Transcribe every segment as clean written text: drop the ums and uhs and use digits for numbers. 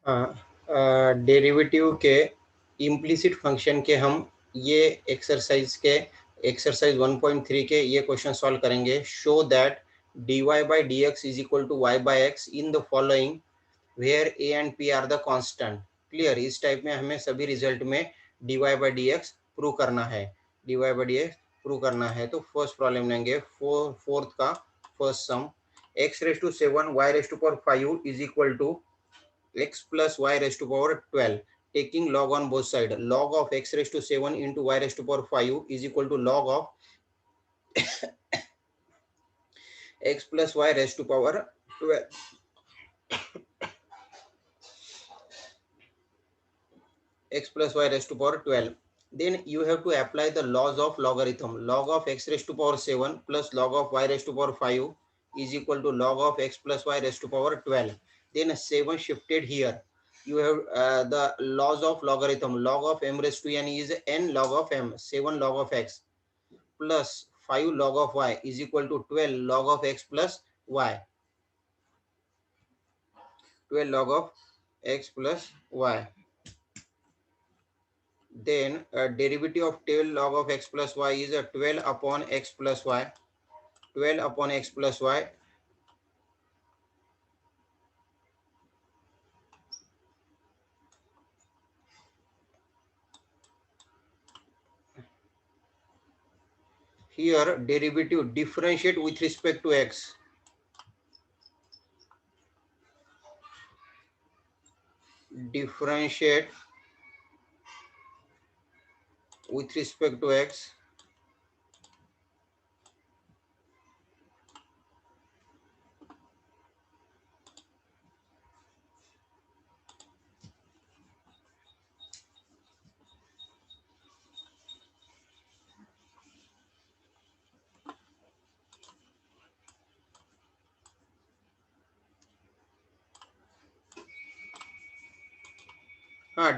Derivative के implicit function के हम ये एक्सरसाइज 1.3 के ये क्वेश्चन सॉल्व करेंगे। Show that dy by dx is equal to y by x in the following where a and p are the constant। Clear, इस type में हमें सभी रिजल्ट में dy by dx प्रूव करना है। dy by dx प्रूव करना है तो फर्स्ट प्रॉब्लम लेंगे, फोर्थ का first sum. x raise to 7 y raise to power 5 is equal to x plus y raised to power 12, taking log on both sides. Log of x raised to 7 into y raised to power 5 is equal to log of x plus y raised to power 12. X plus y raised to power 12. Then you have to apply the laws of logarithm. Log of x raised to power 7 plus log of y raised to power 5 is equal to log of x plus y raised to power 12. Then 7 shifted here. You have the laws of logarithm. Log of m raised to n is n log of m. 7 log of x plus 5 log of y is equal to 12 log of x plus y. 12 log of x plus y. Then derivative of 12 log of x plus y is 12 upon x plus y. 12 upon x plus y. Here derivative differentiate with respect to x. Differentiate with respect to x.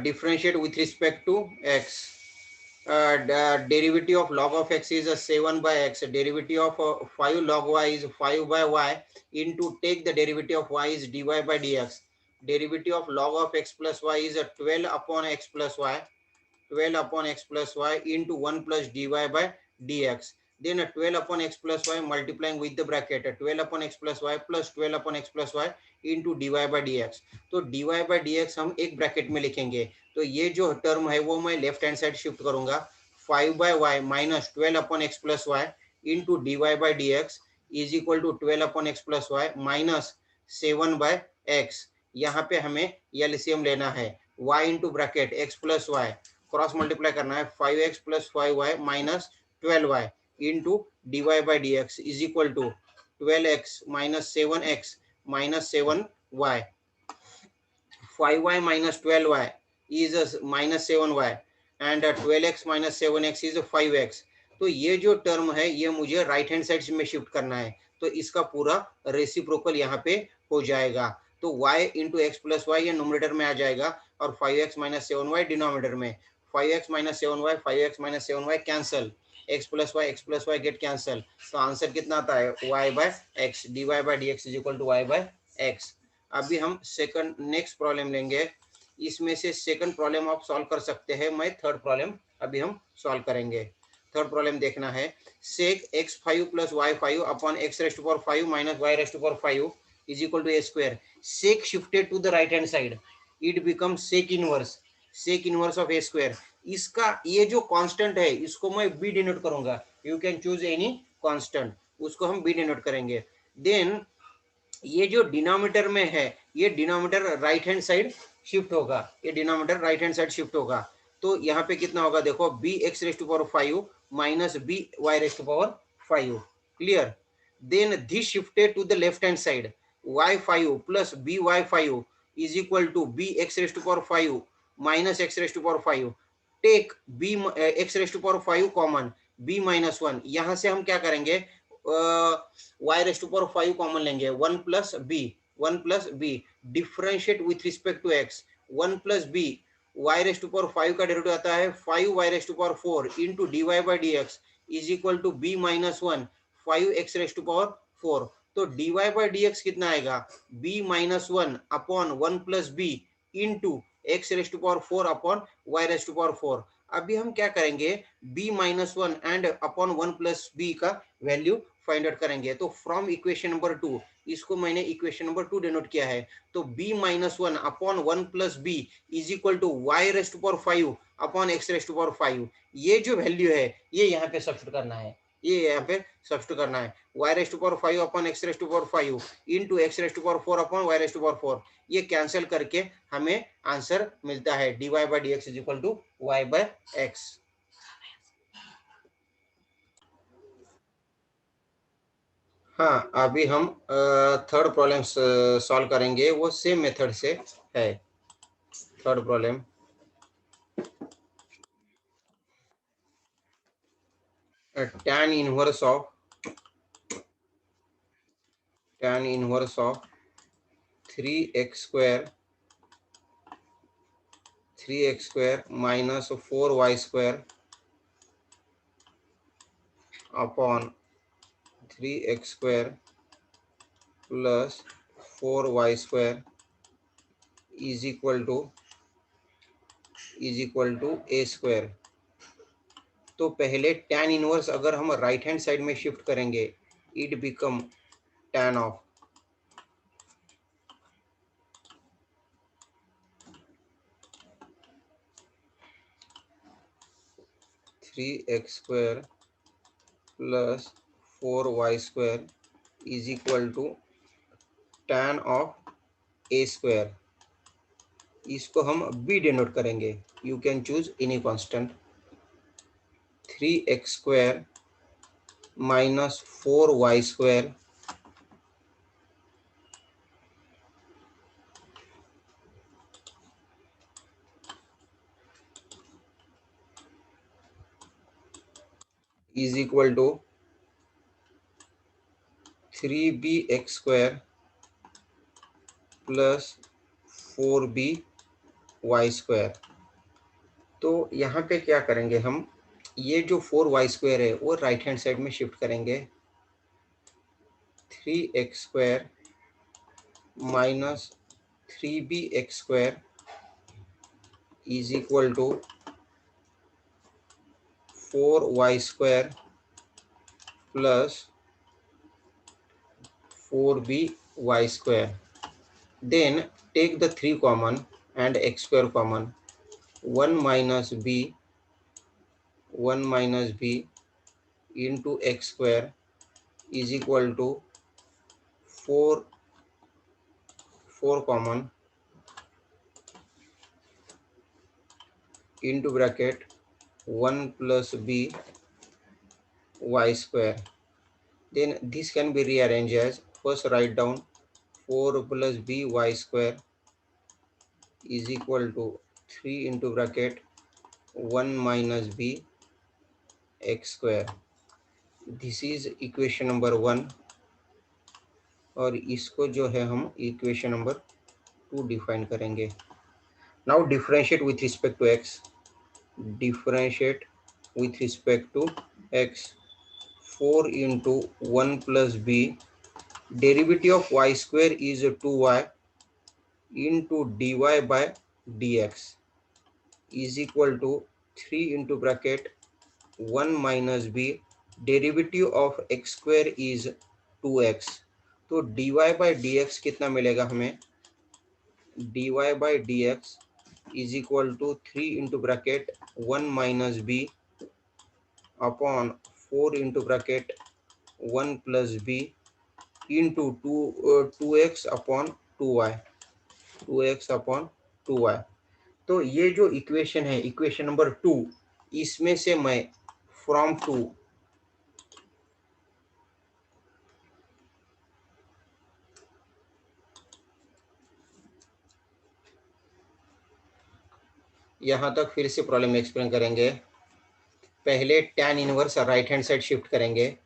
Differentiate with respect to x. The derivative of log of x is 7 by x. Derivative of 5 log y is 5 by y into take the derivative of y is dy by dx. Derivative of log of x plus y is 12 upon x plus y. 12 upon x plus y into 1 plus dy by dx. Then 12 upon x plus y multiplying with the bracket 12 upon x plus y plus 12 upon x plus y into dy by dx. तो dy by dx हम एक bracket में लिखेंगे, तो ये जो term है वो मैं लेफ्ट हैंड साइड शिफ्ट करूंगा। 5 by y minus 12 upon x plus y into dy by dx is equal to 12 upon x plus y minus 7 by x। यहाँ पे हमें एलसीएम लेना है, y into bracket x plus y cross multiply करना है। 5x plus 5y minus 12y into D Y by D x is equal to 12x minus 7x minus 7y। 5y minus 12y is minus 7y and 12x minus 7x is 5x। तो ये जो term है ये मुझे right hand side में shift करना है, तो इसका पूरा रेसिप्रोकल यहाँ पे हो जाएगा। तो y into x plus Y ये नोमिनेटर में आ जाएगा और 5x माइनस 7y डिनोमिनेटर में। 5x minus 7y 5x minus 7y cancel, x plus Y get cancel. तो आंसर कितना आता है y by X, D Y by D x is equal to Y by X. अभी हम second next problem लेंगे, इसमें से सेकंड प्रॉब्लम आप सॉल्व कर सकते हैं। मैं थर्ड प्रॉब्लम अभी हम सॉल्व करेंगे। थर्ड प्रॉब्लम देखना है, sec x5 plus y5 upon x raised to power 5 minus y raised to power 5 is equal to a square. Sec shifted to the right hand side, it become sec inverse of a square. इसका ये जो constant है इसको मैं b denote करूंगा, you can choose any constant, उसको हम b denote करेंगे। देन ये जो डिनोमिनेटर में है ये denominator right hand side shift होगा, ये denominator right hand side shift होगा। तो यहाँ पे कितना होगा देखो, B X raised to power 5 minus B Y raised to power 5। Clear. Then this shifted to the left hand side, y5 plus B y5 is equal to B X raised to power 5 minus X raised to power 5। Take B X raised to power 5 common, b minus 1। यहाँ से हम क्या करेंगे, y raised to power 5 common लेंगे, 1 plus b differentiate with respect to x। 1 plus b y raised to power 5 का derivative आता है 5y raised to power 4 into D Y by D x is equal to b minus 1 5x raised to power 4। तो D Y by D x कितना आएगा, b minus 1 upon 1 plus b into x raise to power 4 upon Y raise to power 4। अभी हम क्या करेंगे, b minus 1 and upon 1 plus B का value find out करेंगे। तो फ्रॉम इक्वेशन नंबर 2, इसको मैंने इक्वेशन नंबर 2 डिनोट किया है। तो b minus 1 upon 1 plus B is equal to Y raise to power 5 upon x raise to power 5। ये जो वैल्यू है ये यहाँ पे सब्स्टिट्यूट करना है, ये यहाँ पे सब्स्टिट्यूट करना है। y raise to power 5 upon x raise to power 5 into x raise to power 4 upon y raise to power 4। ये कैंसिल करके हमें आंसर मिलता है dy by D x is equal to Y by X. हाँ, अभी हम third problem solve करेंगे, वो सेम मेथड से है। Third problem, tan inverse of 3x square minus 4y square upon 3x square plus 4y square is equal to a square. तो पहले tan inverse अगर हम राइट हैंड साइड में shift करेंगे, it become tan of 3x square plus 4y square is equal to tan of a square. इसको हम b denote करेंगे, you can choose any constant. 3x square minus 4y square is equal to 3bx square plus 4by square. तो यहाँ पे क्या करेंगे हम, ये जो 4y स्क्वायर है वो राइट हैंड साइड में शिफ्ट करेंगे। 3x square minus 3bx square is equal to 4y square plus 4by square. Then take the 3 common and x square common. 1 minus b into x square is equal to 4 common into bracket 1 plus b y square. Then this can be rearranged as, first write down 4 plus b y square is equal to 3 into bracket 1 minus b x square. This is equation number 1 और इसको जो है हम equation number 2 define करेंगे। Now differentiate with respect to X, differentiate with respect to X. 4 into 1 plus B, derivative of Y square is 2y into D Y by D x is equal to 3 into bracket 1 minus B, derivative of X square is 2x। तो dy by D x कितना मिलेगा हमें, dy by D x is equal to 3 into bracket 1 minus B upon 4 into bracket 1 plus B into 2x upon 2y, 2x upon 2y। तो ये जो equation है, equation number 2, इसमें से मैं फ्रॉम 2 यहाँ तक फिर से प्रॉब्लम एक्सप्लेन करेंगे। पहले tan inverse right hand side shift करेंगे।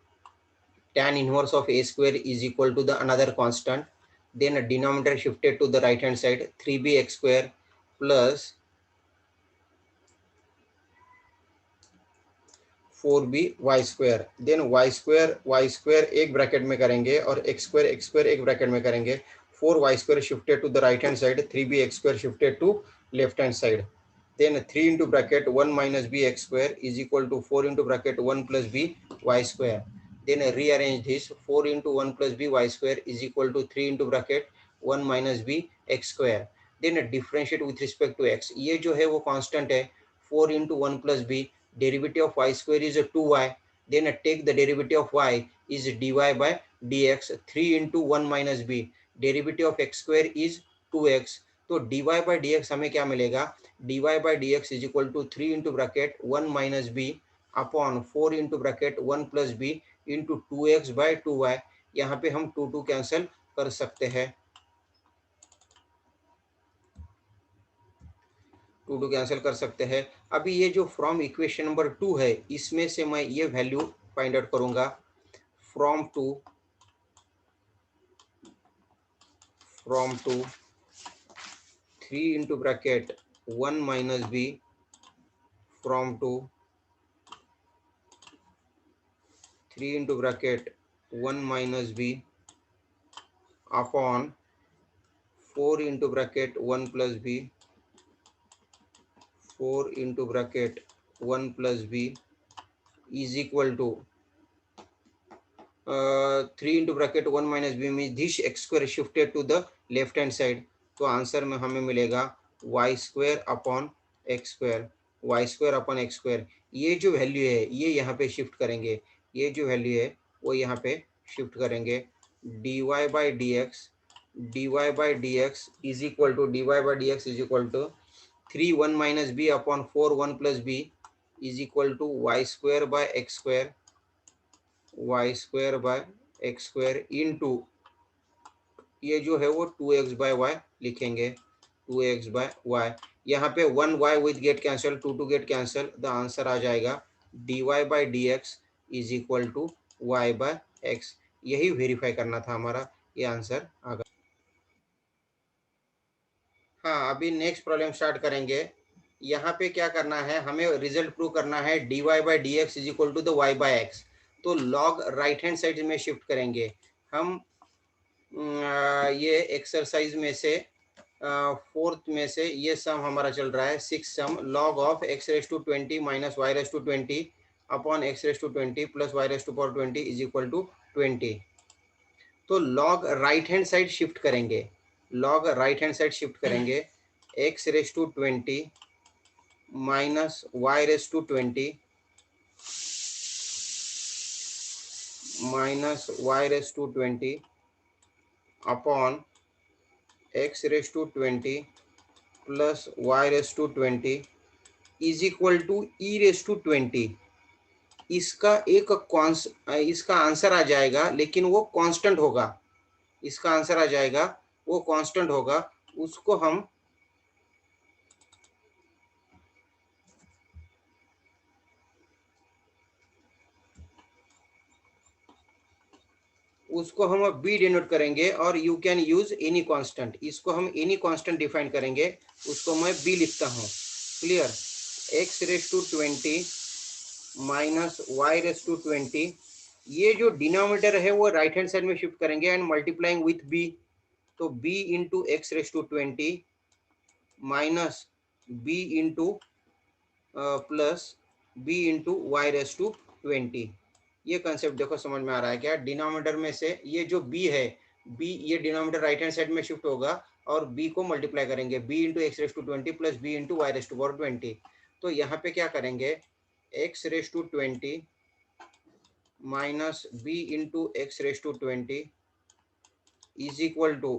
tan inverse of a square is equal to the another constant, then denominator shifted to the right hand side 3bx square plus 4by square. Then y square एक bracket में करेंगे और x square एक bracket में करेंगे। 4y square shifted to the right hand side, 3bx square shifted to left hand side. Then 3 into bracket 1 minus bx square is equal to 4 into bracket 1 plus b y square. Then rearrange this. 4 into 1 plus b y square is equal to 3 into bracket 1 minus b x square. Then differentiate with respect to x. ये जो है वो constant है. 4 into 1 plus b, derivative of y square is 2y. Then take the derivative of y is dy by dx. 3 into 1 minus b, derivative of x square is 2x. तो dy by dx हमें क्या मिलेगा? dy by dx is equal to 3 into bracket 1 minus b upon 4 into bracket 1 plus b into 2x by 2y. यहाँ पे हम 2 cancel कर सकते हैं. 2 कैंसिल कर सकते हैं. अभी ये जो फ्रॉम इक्वेशन नंबर 2 है, इसमें से मैं ये वैल्यू फाइंड आउट करूंगा. From 2 3 into bracket 1 minus b from 2 3 into bracket 1 minus b upon 4 into bracket 1 plus b 4 into bracket 1 plus b is equal to 3 into bracket 1 minus b means this x square shifted to the left hand side. तो answer में हमें मिलेगा y square upon x square. y square upon x square. ये जो value है ये यहाँ पे शिफ्ट करेंगे. ये जो वैल्यू है वो यहाँ पे शिफ्ट करेंगे. dy by dx is equal to 3 1 minus b upon 4 1 plus b is equal to y square by x square by x square into ये जो है वो 2x by y लिखेंगे. 2x by y. यहाँ पे 1y with get cancel, 2 get cancel. The answer आ जाएगा dy by dx is equal to y by x. यही वेरीफाई करना था हमारा. ये आंसर आ गया. हाँ, अभी नेक्स्ट प्रॉब्लम स्टार्ट करेंगे. यहाँ पे क्या करना है, हमें रिजल्ट प्रूव करना है. dy by dx is equal to the y by x. तो लॉग राइट हैंड साइड में शिफ्ट करेंगे हम. ये एक्सरसाइज में से फोर्थ में से ये सम हमारा चल रहा है. 6 sum. Log of x raise to 20 minus y raise to 20 upon x raise to 20 plus y raise to power 20 is equal to 20. तो log right hand side shift करेंगे. Log right hand side shift करेंगे. x raise to 20 minus y raise to 20 minus y raise to 20 upon x raise to 20 plus y raise to 20 is equal to e raise to 20. इसका इसका answer आ जाएगा, लेकिन वो constant होगा. इसका answer आ जाएगा वो कांस्टेंट होगा. उसको हम b डिनोट करेंगे और you can use any constant. इसको हम एनी कांस्टेंट डिफाइन करेंगे. उसको मैं b लिखता हूँ. Clear. x raise to 20 minus y raise to 20. ये जो डिनोमिनेटर है वो राइट हैंड साइड में शिफ्ट करेंगे एंड मल्टीप्लाइंग विथ b. तो b into x raise to 20 minus b into plus b into y raise to 20. ये concept देखो समझ में आ रहा है क्या? डिनोमिनेटर में से ये जो b है, b ये डिनोमिनेटर राइट हैंड साइड में शिफ्ट होगा और b को मल्टीप्लाई करेंगे. b into x raise to 20 plus b into y raise to power 20. तो यहाँ पे क्या करेंगे, x raise to 20 minus b into x raise to 20 is equal to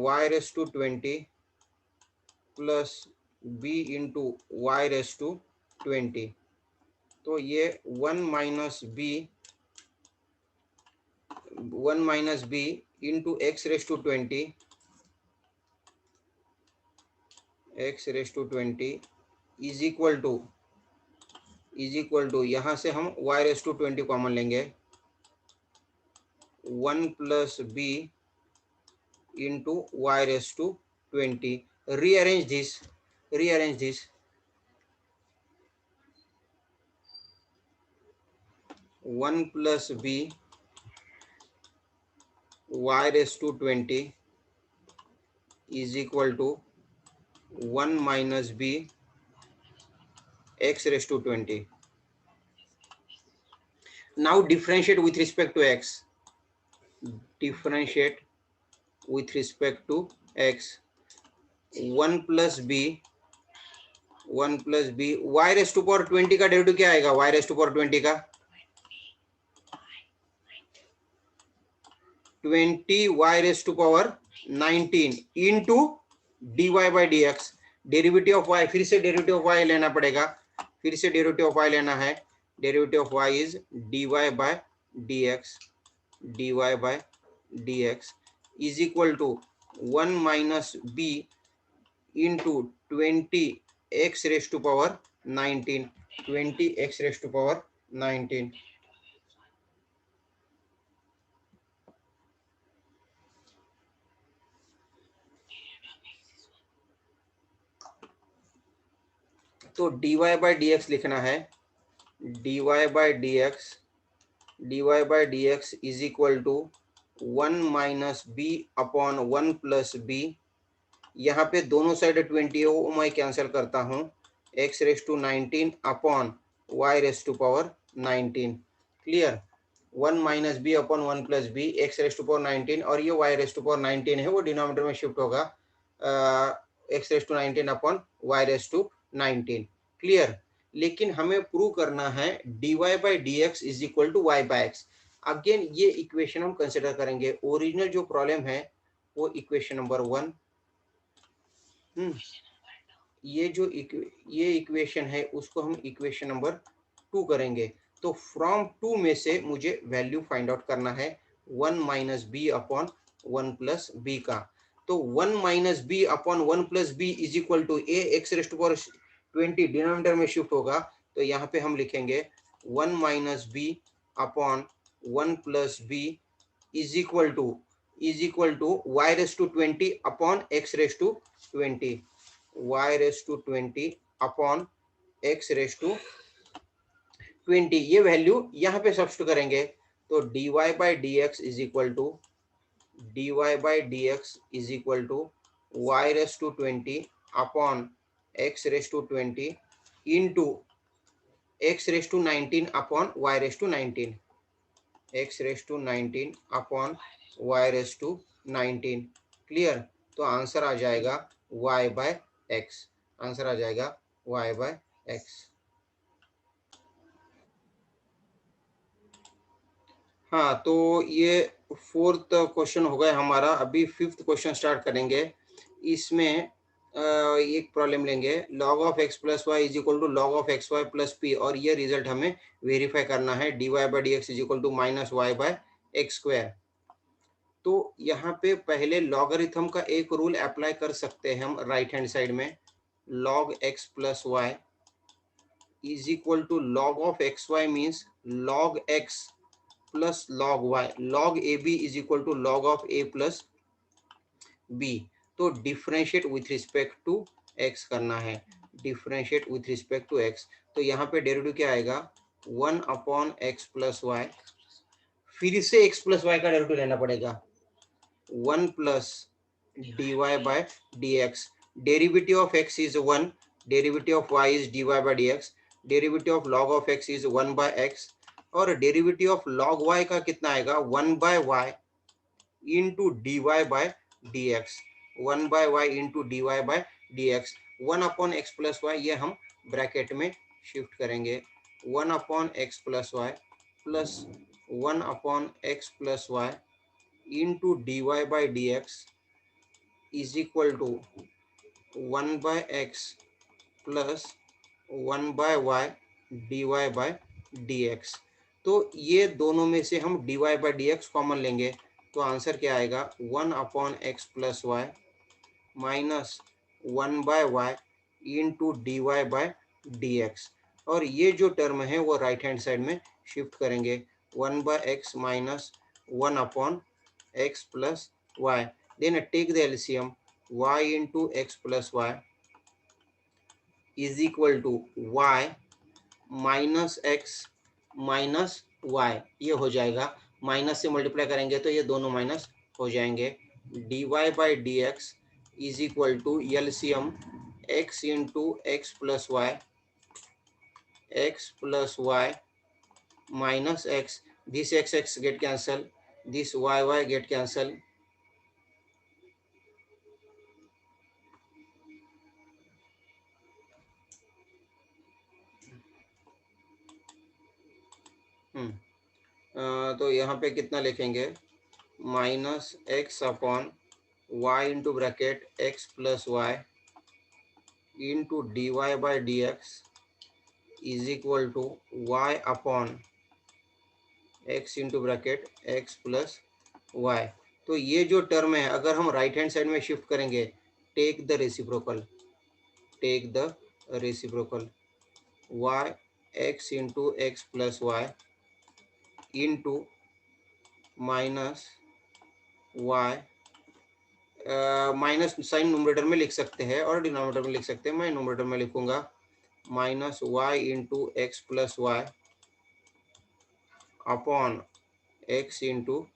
y raise to 20 plus b into y raise to 20. तो ये 1 minus b into x raise to 20 is equal to यहाँ से हम y रेस टू 20 कॉमन लेंगे. 1 plus b into y raise to 20. rearrange this 1 plus b y raise to 20 is equal to 1 minus b x raise to 20. Now differentiate with respect to x. Differentiate with respect to x. 1 plus b y raise to power 20 का derivative क्या आएगा? y raise to power 20 का 20 y raise to power 19 into dy by D x. Derivative of y, फिर से derivative of y लेना पड़ेगा, फिर से डेरिवेटिव ऑफ y लेना है. Derivative of y is dy by dx, dy by dx is equal to 1 minus b into 20 x raise to power 19, 20 x raise to power 19. तो dy by D x लिखना है, dy by D x is equal to 1 minus B upon 1 plus b. यहाँ पे दोनों side 20 है, वो मैं cancel करता हूँ. x raise to 19 upon y raise to power 19. Clear? 1 minus B upon 1 plus b, x raise to power 19 और ये y रेस टू पावर 19 है, वो डिनोमिनेटर में शिफ्ट होगा x raise to 19 upon y raise to 19. Clear? लेकिन हमें prove करना है dy by D x is equal to Y by x. Again ये इक्वेशन हम कंसिडर करेंगे. ओरिजिनल जो प्रॉब्लम है वो इक्वेशन नंबर 1. ये जो ये इक्वेशन है उसको हम इक्वेशन नंबर 2 करेंगे. तो फ्रॉम 2 में से मुझे वैल्यू फाइंड आउट करना है 1 minus B upon 1 plus B का. तो 1 minus B upon 1 plus B is equal to a x raise to power 20 denominator में शिफ्ट होगा. तो यहाँ पे हम लिखेंगे 1 minus B upon 1 plus B is equal to Y raise to 20 upon x raise to 20, y raise to 20 upon x raise to 20. ये value यहाँ पे सब्स्टिट्यूट करेंगे. तो dy by D x is equal to y raise to 20 upon x raise to 20 into x raise to 19 upon y raise to 19, x raise to 19 upon y raise to 19. Clear? तो answer आ जाएगा y by x. Answer आ जाएगा y by x. हाँ, तो ये 4th question हो गया हमारा. अभी 5th क्वेश्चन स्टार्ट करेंगे. इसमें एक प्रॉब्लम लेंगे, log of x plus y is equal to log of x y plus p, और ये रिजल्ट हमें वेरीफाई करना है. dy by D x is equal to minus y by x square. तो यहाँ पे पहले लॉगरिथम का एक रूल अप्लाई कर सकते हैं हम राइट हैंड साइड में. log x plus y is equal to log of x y means log x plus log y. log a b is equal to log of a plus b. तो differentiate with respect to x करना है, differentiate with respect to x. तो यहाँ पे derivative क्या आएगा? 1 upon x plus Y. फिर से x प्लस वाई का डेरिवेटिव लेना पड़ेगा. 1 plus dy by dx. Derivative of x is 1, derivative of y is dy by dx. Derivative of log of x is 1 by x, और derivative of log y का कितना आएगा? 1 by y into dy by dx. 1 by y into dy by dx. 1 upon x plus Y ये हम bracket में shift करेंगे. 1 upon x plus y plus 1 upon x plus y into dy by dx is equal to 1 by x plus 1 by y dy by dx. तो ये दोनों में से हम dy बाय dx कॉमन लेंगे. तो आंसर क्या आएगा? 1 upon x plus y minus 1 by y into D Y by D x. और ये जो टर्म है वो राइट हैंड साइड में शिफ्ट करेंगे. 1 by x minus 1 upon x plus y. Then take the LCM. y into x plus y is equal to y minus x minus y. ये हो जाएगा, माइनस से मल्टीप्लाई करेंगे तो ये दोनों माइनस हो जाएंगे dy by D x is equal to LCM x into x plus y minus x, this x get cancel, this y get cancel. तो यहाँ पे कितना लिखेंगे minus x upon y into bracket x plus y into D Y by D x is equal to y upon x into bracket x plus y. तो ये जो term है अगर हम राइट हैंड साइड में शिफ्ट करेंगे take the reciprocal y x into x plus y into minus y minus sign nominator में लिख सकते हैं और डिनोमिनेटर में लिख सकते हैं। मैं नोमिनेटर में लिखूंगा minus y into x plus y upon x into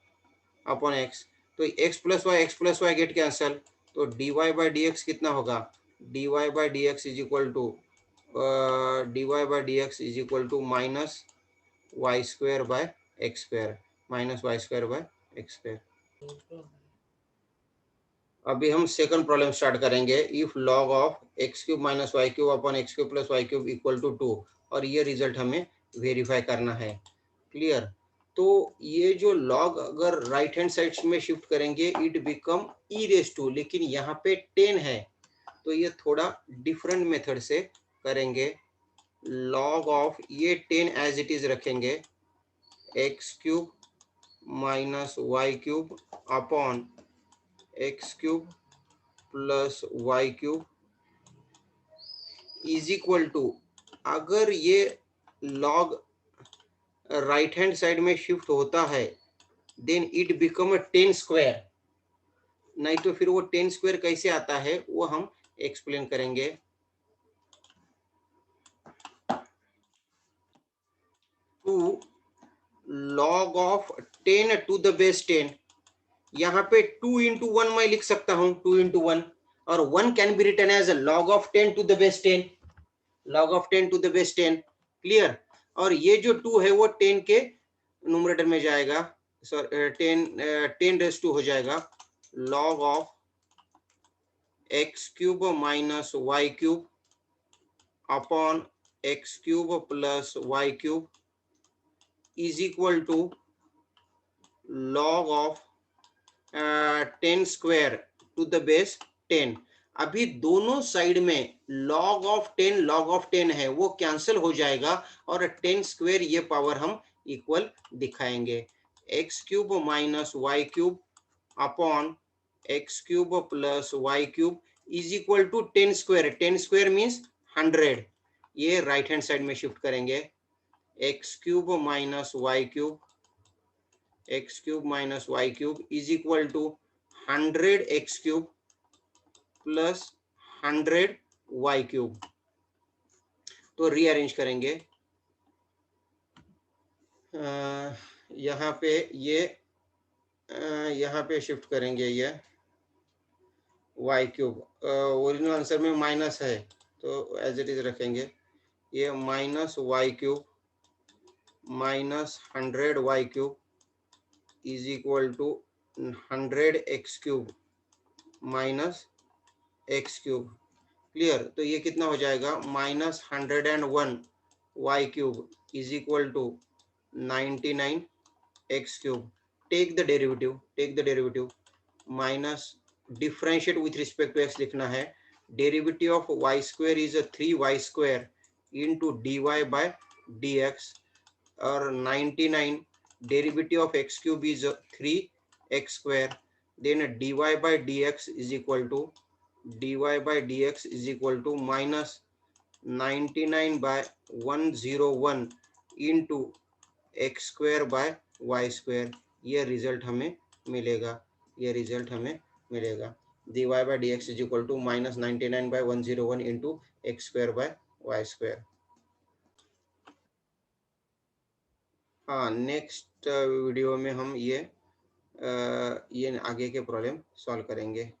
upon x. तो x plus Y get cancel, तो D Y by D x कितना होगा d Y by D x is equal to minus y square by x square अभी हम second problem start करेंगे। If log of x cube minus y cube upon x cube plus y cube equal to 2 और ये result हमें verify करना है। Clear. तो ये जो लॉग अगर राइट हैंड साइड में शिफ्ट करेंगे it become e raise to, लेकिन यहाँ पे 10 है तो ये थोड़ा डिफरेंट मेथड से करेंगे। लॉग ऑफ ये 10 एज इट इज रखेंगे x cube minus y cube upon x cube plus y cube is equal to, अगर ये लॉग राइट हैंड साइड में शिफ्ट होता है देन इट बिकम 10 स्क्वायर, नहीं तो फिर वो 10 स्क्वायर कैसे आता है वो हम एक्सप्लेन करेंगे। Two log of 10 to the base 10, यहाँ पे 2 इंटू 1 मैं लिख सकता हूँ 2 इंटू 1 और 1 can be written as log of 10 to the base 10, log of 10 to the base 10। Clear. और ये जो 2 है वो 10 के न्यूमरेटर में जाएगा, सॉरी 10 रेस टू हो जाएगा log of x cube minus y cube upon x cube plus y cube is equal to log of 10 square to the base 10। अभी दोनों साइड में लॉग ऑफ 10 है वो कैंसिल हो जाएगा और 10 स्क्वायर ये पावर हम इक्वल दिखाएंगे। X cube minus y cube upon x cube plus y cube is equal to 10 square, 10 square means 100। ये राइट हैंड साइड में शिफ्ट करेंगे x cube minus y cube minus y cube is equal to 100 x cube plus 100 y cube. तो rearrange करेंगे, यहाँ पे ये यहाँ पे शिफ्ट करेंगे ये वाई क्यूब, ओरिजिनल आंसर में माइनस है तो एज इट इज रखेंगे ये minus y cube minus 100 y cube is equal to 100 x cube minus x cube. Clear. तो ये कितना हो जाएगा minus 101 y cube is equal to 99 x cube. Take the derivative minus differentiate with respect to x लिखना है। Derivative of Y square is 3y square into D Y by D x और 99 derivative of x cube is 3x square, then dy by dx is equal to minus 99 by 101 into x square by y square। ये result हमें मिलेगा dy by dx is equal to minus 99 by 101 into x square by y square। हाँ, next video में हम ये ये आगे के प्रॉब्लम सॉल्व करेंगे।